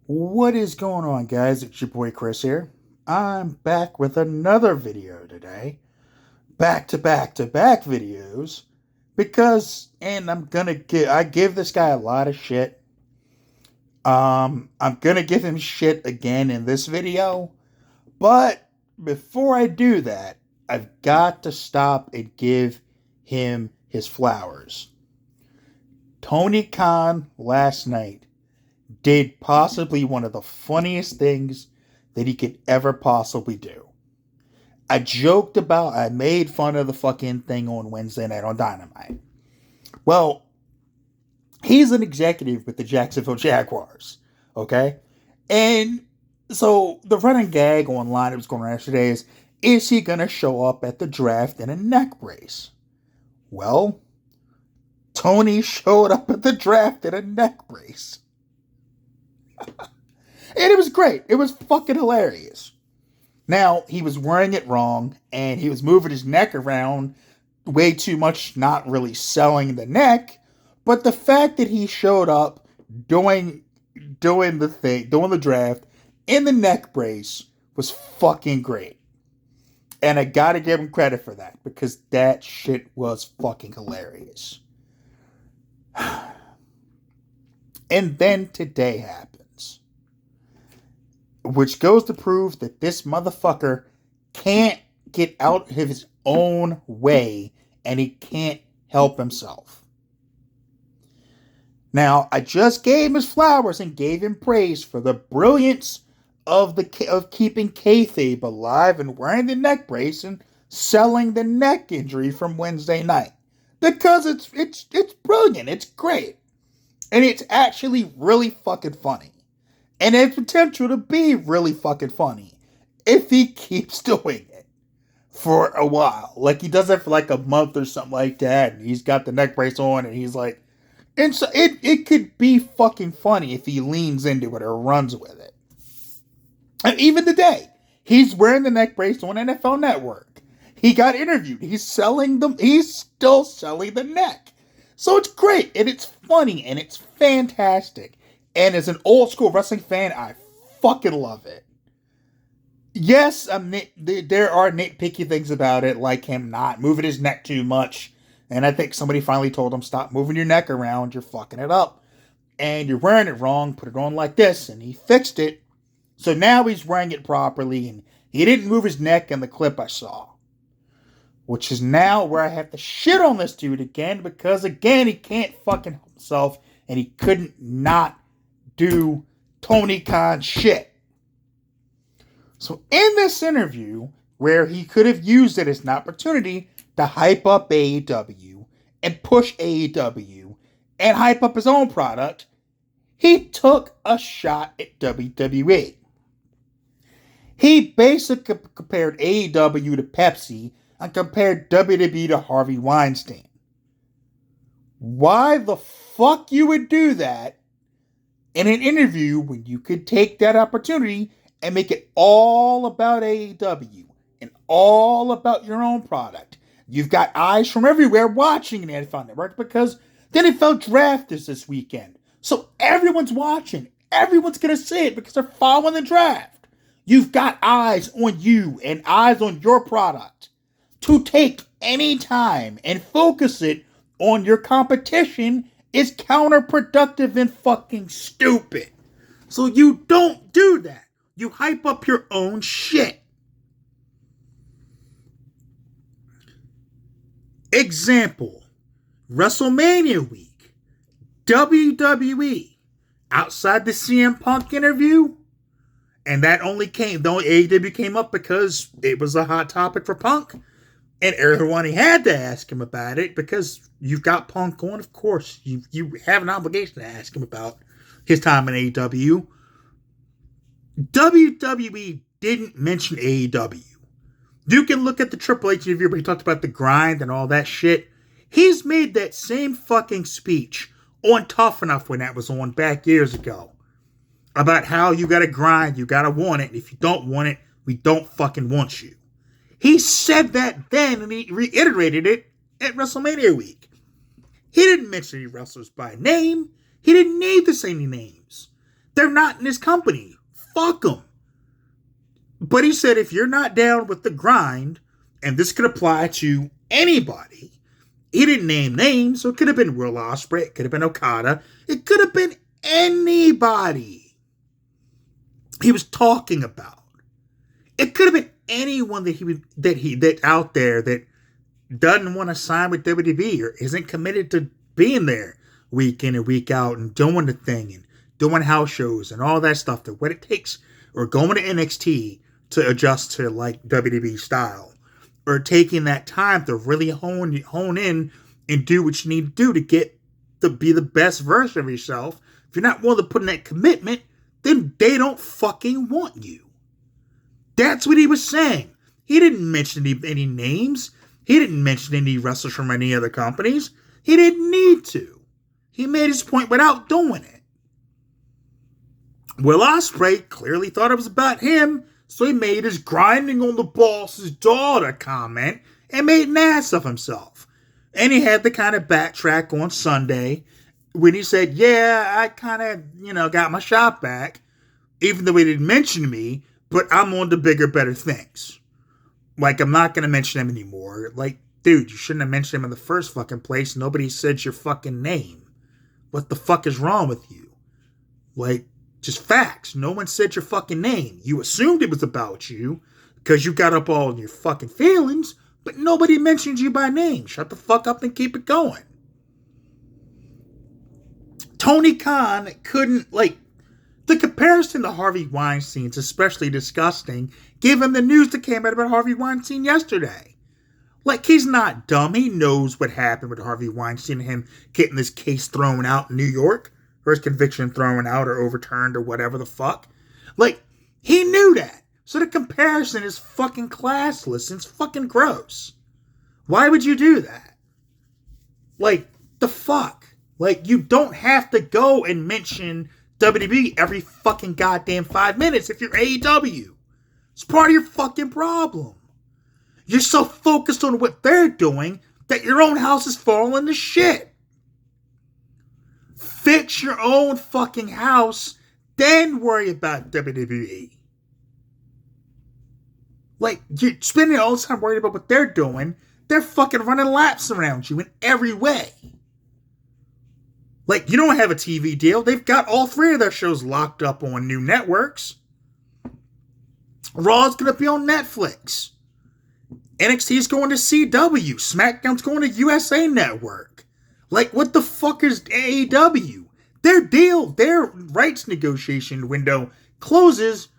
What is going on, guys? It's your boy Chris here. I'm back with another video today. Back to back to back videos. And I give this guy a lot of shit. I'm gonna give him shit again in this video. But before I do that, I've got to stop and give him his flowers. Tony Khan last night did possibly one of the funniest things that he could ever possibly do. I made fun of the fucking thing on Wednesday night on Dynamite. Well, he's an executive with the Jacksonville Jaguars, okay? And so the running gag online that was going on yesterday is he going to show up at the draft in a neck brace? Well, Tony showed up at the draft in a neck brace. And it was great. It was fucking hilarious. Now, he was wearing it wrong, and he was moving his neck around way too much, not really selling the neck. But the fact that he showed up doing the draft in the neck brace was fucking great. And I gotta give him credit for that, because that shit was fucking hilarious. And then today happens, which goes to prove that this motherfucker can't get out of his own way, and he can't help himself. Now, I just gave him his flowers and gave him praise for the brilliance of keeping kayfabe alive and wearing the neck brace and selling the neck injury from Wednesday night, because it's brilliant, it's great, and it's actually really fucking funny. And it has potential to be really fucking funny if he keeps doing it for a while. Like, he does it for like a month or something like that, and he's got the neck brace on, and he's like, and so it could be fucking funny if he leans into it or runs with it. And even today, he's wearing the neck brace on NFL Network. He got interviewed. He's still selling the neck. So it's great, and it's funny, and it's fantastic. And as an old school wrestling fan, I fucking love it. Yes, there are nitpicky things about it, like him not moving his neck too much. And I think somebody finally told him, stop moving your neck around, you're fucking it up. And you're wearing it wrong, put it on like this. And he fixed it. So now he's wearing it properly, and he didn't move his neck in the clip I saw. Which is now where I have to shit on this dude again, because again, he can't fucking help himself, and he couldn't not do Tony Khan shit. So in this interview, where he could have used it as an opportunity to hype up AEW and push AEW and hype up his own product, he took a shot at WWE. He basically compared AEW to Pepsi and compared WWE to Harvey Weinstein. Why the fuck you would do that in an interview when you could take that opportunity and make it all about AEW and all about your own product? You've got eyes from everywhere watching the NFL Network, because the NFL Draft is this weekend. So everyone's watching. Everyone's going to see it because they're following the draft. You've got eyes on you and eyes on your product. To take any time and focus it on your competition is counterproductive and fucking stupid. So you don't do that. You hype up your own shit. Example, WrestleMania week, WWE, outside the CM Punk interview, and that only AEW came up because it was a hot topic for Punk, and everyone had to ask him about it because you've got Punk on, of course. You have an obligation to ask him about his time in AEW. WWE didn't mention AEW. You can look at the Triple H interview where he talked about the grind and all that shit. He's made that same fucking speech on Tough Enough when that was on back years ago. About how you gotta grind, you gotta want it, and if you don't want it, we don't fucking want you. He said that then, and he reiterated it at WrestleMania week. He didn't mention any wrestlers by name. He didn't need to say any names. They're not in his company. Fuck them. But he said if you're not down with the grind, and this could apply to anybody, he didn't name names, so it could have been Will Ospreay, it could have been Okada, it could have been anybody he was talking about. It could have been anyone that out there that doesn't want to sign with WWE or isn't committed to being there week in and week out and doing the thing and doing house shows and all that stuff, that what it takes, or going to NXT to adjust to like WWE style, or taking that time to really hone in and do what you need to do to get to be the best version of yourself. If you're not willing to put in that commitment, then they don't fucking want you. That's what he was saying. He didn't mention any names. He didn't mention any wrestlers from any other companies. He didn't need to. He made his point without doing it. Will Ospreay clearly thought it was about him, so he made his grinding on the boss's daughter comment and made an ass of himself. And he had to kind of backtrack on Sunday when he said, yeah, I kind of, got my shot back, even though he didn't mention me, but I'm on to bigger, better things. Like, I'm not going to mention him anymore. Like, dude, you shouldn't have mentioned him in the first fucking place. Nobody said your fucking name. What the fuck is wrong with you? Like, just facts. No one said your fucking name. You assumed it was about you because you got up all in your fucking feelings, but nobody mentioned you by name. Shut the fuck up and keep it going. Tony Khan couldn't, the comparison to Harvey Weinstein's especially disgusting, given the news that came out about Harvey Weinstein yesterday. Like, he's not dumb. He knows what happened with Harvey Weinstein and him getting this case thrown out in New York, or his conviction thrown out or overturned or whatever the fuck. Like, he knew that. So the comparison is fucking classless and it's fucking gross. Why would you do that? Like, the fuck? Like, you don't have to go and mention WWE every fucking goddamn 5 minutes if you're AEW. It's part of your fucking problem. You're so focused on what they're doing that your own house is falling to shit. Fix your own fucking house, then worry about WWE. Like, you're spending all the time worried about what they're doing. They're fucking running laps around you in every way. Like, you don't have a TV deal. They've got all 3 of their shows locked up on new networks. Raw's going to be on Netflix. NXT's going to CW. SmackDown's going to USA Network. Like, what the fuck is AEW? Their rights negotiation window closes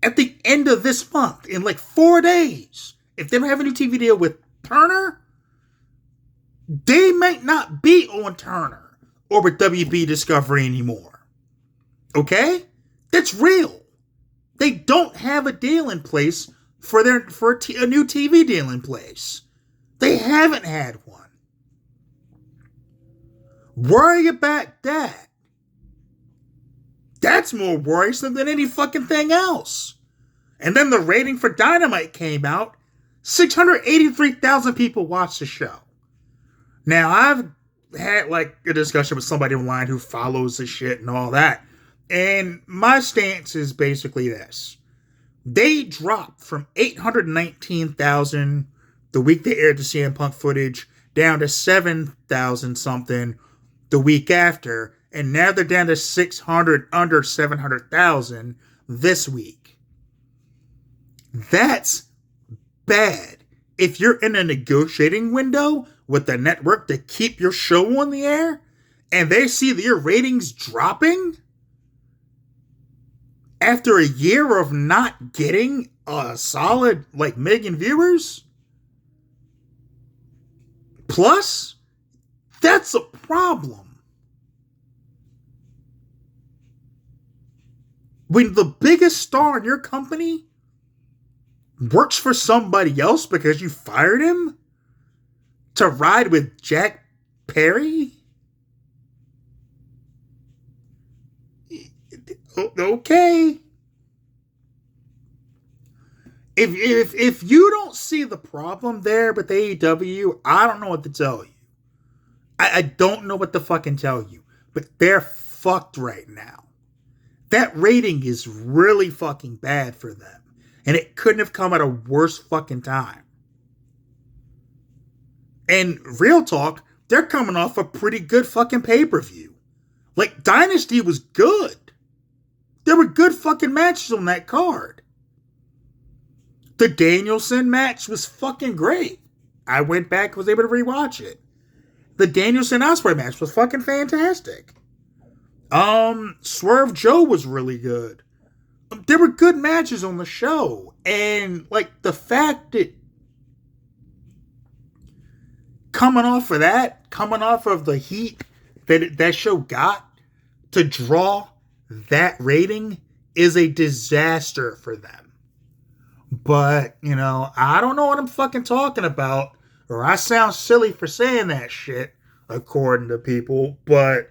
at the end of this month in 4 days. If they don't have a new TV deal with Turner, they might not be on Turner or with WB Discovery anymore. Okay? That's real. They don't have a deal in place for a new TV deal in place. They haven't had one. Worry about that. That's more worrisome than any fucking thing else. And then the rating for Dynamite came out. 683,000 people watched the show. Now, I've had a discussion with somebody online who follows the shit and all that. And my stance is basically this. They dropped from 819,000 the week they aired the CM Punk footage down to 7,000 something the week after. And now they're down to under 700,000 this week. That's bad. If you're in a negotiating window with the network to keep your show on the air, and they see that your ratings dropping after a year of not getting a solid million viewers plus, that's a problem. When the biggest star in your company works for somebody else because you fired him to ride with Jack Perry? Okay. If you don't see the problem there with AEW, I don't know what to tell you. I don't know what to fucking tell you. But they're fucked right now. That rating is really fucking bad for them. And it couldn't have come at a worse fucking time. And real talk, they're coming off a pretty good fucking pay-per-view. Like, Dynasty was good. There were good fucking matches on that card. The Danielson match was fucking great. I went back, was able to rewatch it. The Danielson Ospreay match was fucking fantastic. Swerve Joe was really good. There were good matches on the show. And, like, the fact that coming off of the heat that show got, to draw that rating is a disaster for them. But, you know, I don't know what I'm fucking talking about, or I sound silly for saying that shit, according to people, but,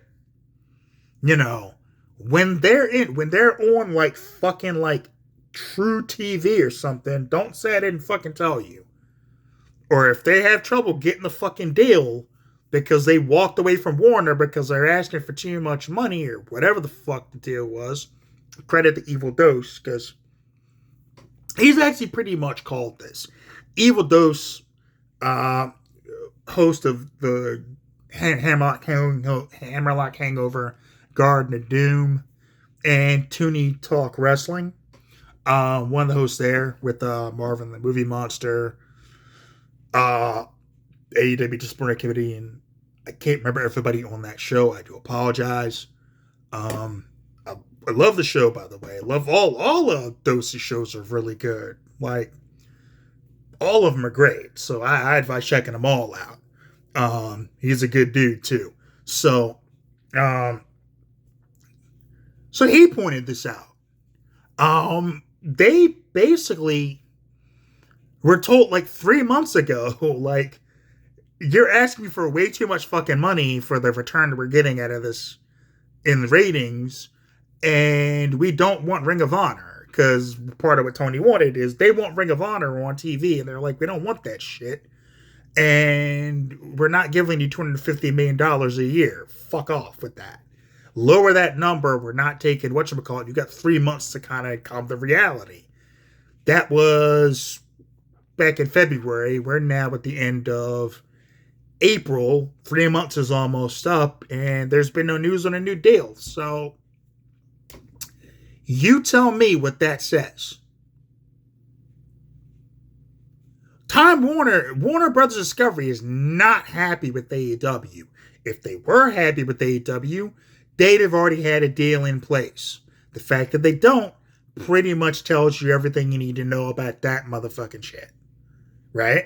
you know, when they're on, like, fucking, like, True TV or something, don't say I didn't fucking tell you. Or if they have trouble getting the fucking deal because they walked away from Warner because they're asking for too much money or whatever the fuck the deal was, credit the Evil Dose, because he's actually pretty much called this. Evil Dose, host of the Hammerlock Hangover, Garden of Doom, and Toonie Talk Wrestling. One of the hosts there with Marvin the Movie Monster, AEW Disciplinary Activity, and I can't remember everybody on that show. I do apologize. I love the show, by the way. I love all of Dose's shows are really good. Like, all of them are great. So I advise checking them all out. He's a good dude too. So he pointed this out. They basically were told like 3 months ago, like, you're asking for way too much fucking money for the return we're getting out of this in the ratings, and we don't want Ring of Honor, because part of what Tony wanted is they want Ring of Honor on TV, and they're like, we don't want that shit, and we're not giving you $250 million a year. Fuck off with that. Lower that number. We're not taking whatchamacallit. You got 3 months to kind of come to reality. That was back in February. We're now at the end of April. 3 months is almost up, and there's been no news on a new deal. So you tell me what that says. Warner Brothers Discovery is not happy with AEW. If they were happy with AEW, they'd have already had a deal in place. The fact that they don't pretty much tells you everything you need to know about that motherfucking shit. Right?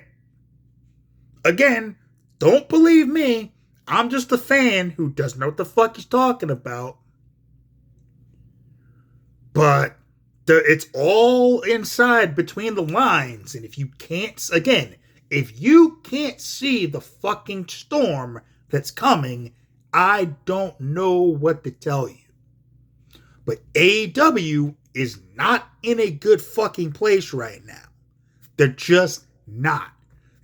Again, don't believe me. I'm just a fan who doesn't know what the fuck he's talking about. But it's all inside between the lines. And if you can't see the fucking storm that's coming, I don't know what to tell you. But AEW is not in a good fucking place right now. They're just not.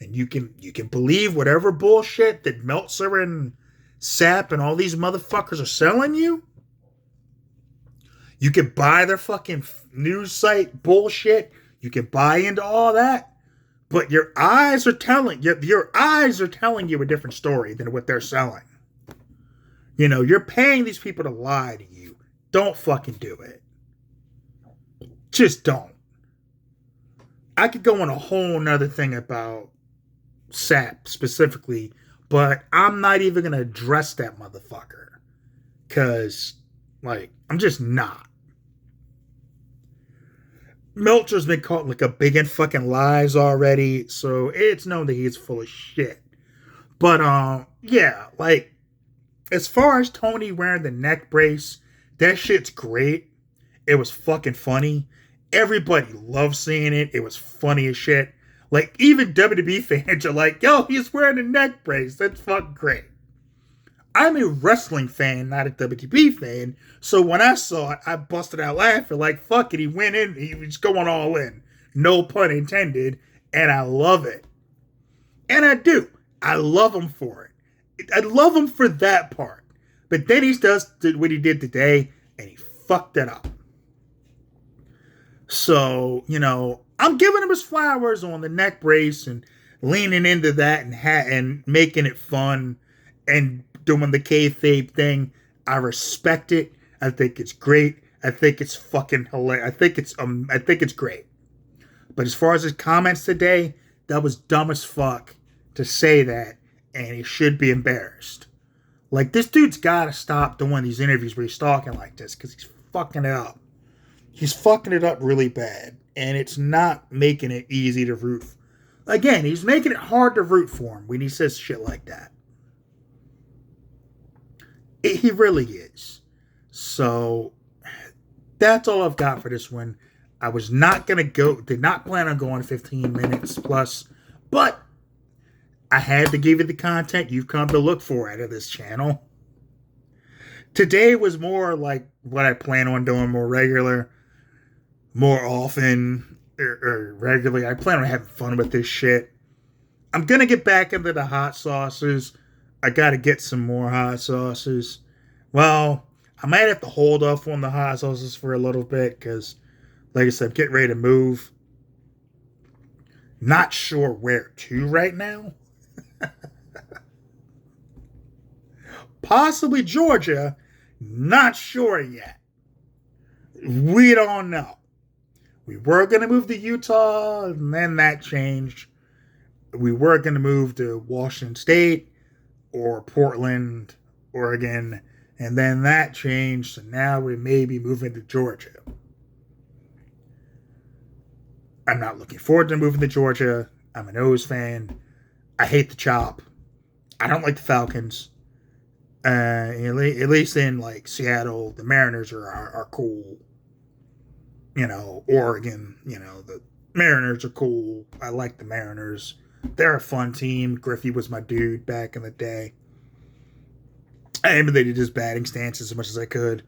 And you can believe whatever bullshit that Meltzer and Sapp and all these motherfuckers are selling you. You can buy their fucking news site bullshit. You can buy into all that. But your eyes are telling you a different story than what they're selling. You know, you're paying these people to lie to you. Don't fucking do it. Just don't. I could go on a whole nother thing about Sapp specifically, but I'm not even going to address that motherfucker. Because, like, I'm just not. Meltzer's been caught like a big in fucking lies already, so it's known that he's full of shit. But, yeah, like, as far as Tony wearing the neck brace, that shit's great. It was fucking funny. Everybody loved seeing it. It was funny as shit. Like, even WWE fans are like, yo, he's wearing a neck brace. That's fucking great. I'm a wrestling fan, not a WWE fan. So when I saw it, I busted out laughing. Like, fuck it. He went in. He was going all in. No pun intended. And I love it. And I do. I love him for it. I love him for that part. But then he does what he did today, and he fucked it up. So, I'm giving him his flowers on the neck brace and leaning into that and making it fun and doing the kayfabe thing. I respect it. I think it's great. I think it's fucking hilarious. I think it's great. But as far as his comments today, that was dumb as fuck to say that, and he should be embarrassed. Like, this dude's gotta stop doing these interviews where he's talking like this, because he's fucking it up. He's fucking it up really bad, and it's not making it easy to root. Again, he's making it hard to root for him when he says shit like that. He really is. So, that's all I've got for this one. I was not going to did not plan on going 15 minutes plus, but I had to give you the content you've come to look for out of this channel. Today was more like what I plan on doing more often, or regularly. I plan on having fun with this shit. I'm going to get back into the hot sauces. I got to get some more hot sauces. Well, I might have to hold off on the hot sauces for a little bit because, like I said, getting ready to move. Not sure where to right now. Possibly Georgia. Not sure yet. We don't know. We were going to move to Utah, and then that changed. We were going to move to Washington State or Portland, Oregon, and then that changed, so now we may be moving to Georgia. I'm not looking forward to moving to Georgia. I'm an O's fan. I hate the Chop. I don't like the Falcons. At least in like Seattle, the Mariners are cool. Oregon, the Mariners are cool. I like the Mariners. They're a fun team. Griffey was my dude back in the day. I emulated his batting stance as much as I could.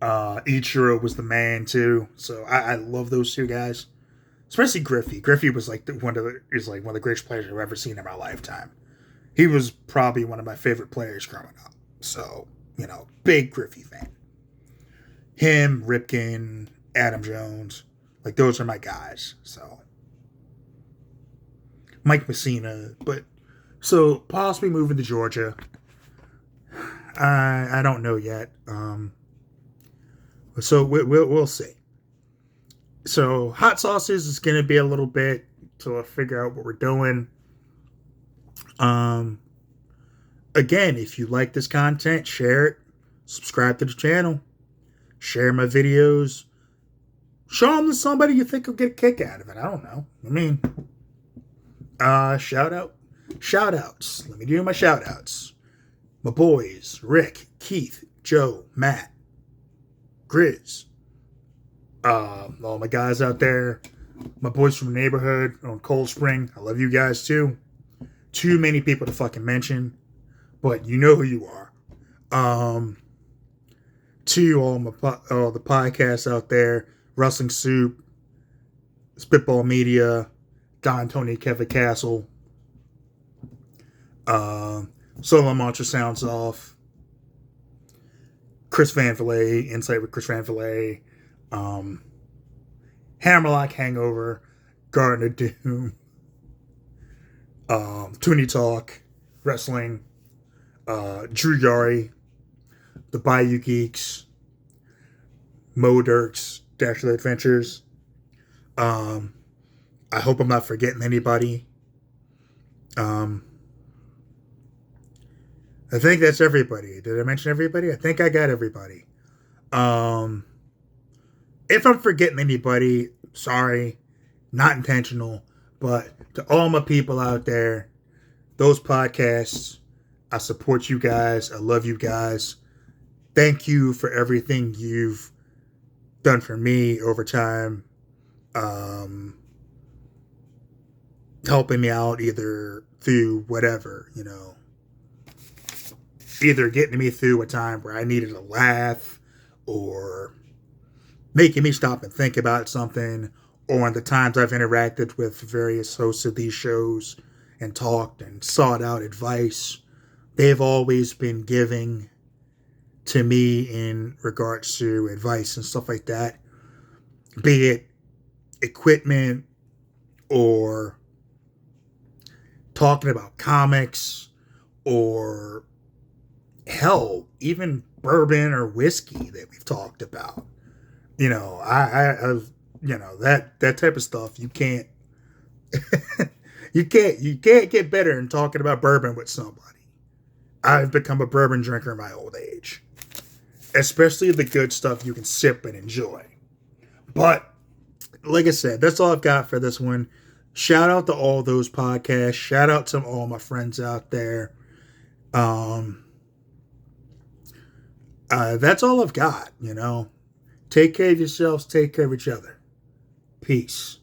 Ichiro was the man too. So I love those two guys. Especially Griffey. Griffey was like one of the greatest players I've ever seen in my lifetime. He was probably one of my favorite players growing up. So, big Griffey fan. Him, Ripken, Adam Jones, like those are my guys. So, Mike Messina, but so possibly moving to Georgia. I don't know yet. So we'll see. So hot sauces is going to be a little bit till I figure out what we're doing. Again, if you like this content, share it. Subscribe to the channel. Share my videos. Show them to somebody you think will get a kick out of it. I don't know. Shout outs. Let me do my shout outs. My boys, Rick, Keith, Joe, Matt, Grizz. All my guys out there. My boys from the neighborhood on Cold Spring. I love you guys too. Too many people to fucking mention, but you know who you are. To all the podcasts out there, Wrestling Soup, Spitball Media, Don Tony, Kevin Castle, Solo Mantra Sounds Off, Chris Van Villay, Insight with Chris Van Villay, Hammerlock Hangover, Garden of Doom, Toonie Talk, Wrestling, Drew Yari, The Bayou Geeks, Mo Dirks, Dash of the Adventures. I hope I'm not forgetting anybody. I think that's everybody. Did I mention everybody? I think I got everybody. If I'm forgetting anybody, sorry, not intentional. But to all my people out there, those podcasts, I support you guys. I love you guys. Thank you for everything you've done for me over time. Helping me out either through whatever, either getting me through a time where I needed a laugh or making me stop and think about something, or in the times I've interacted with various hosts of these shows and talked and sought out advice. They've always been giving. to me in regards to advice and stuff like that, be it equipment or talking about comics or hell, even bourbon or whiskey that we've talked about. I've that type of stuff. You can't you can't get better than talking about bourbon with somebody. I've become a bourbon drinker in my old age, especially the good stuff you can sip and enjoy. But like I said, that's all I've got for this one. Shout out to all those podcasts. Shout out to all my friends out there. That's all I've got. Take care of yourselves. Take care of each other. Peace.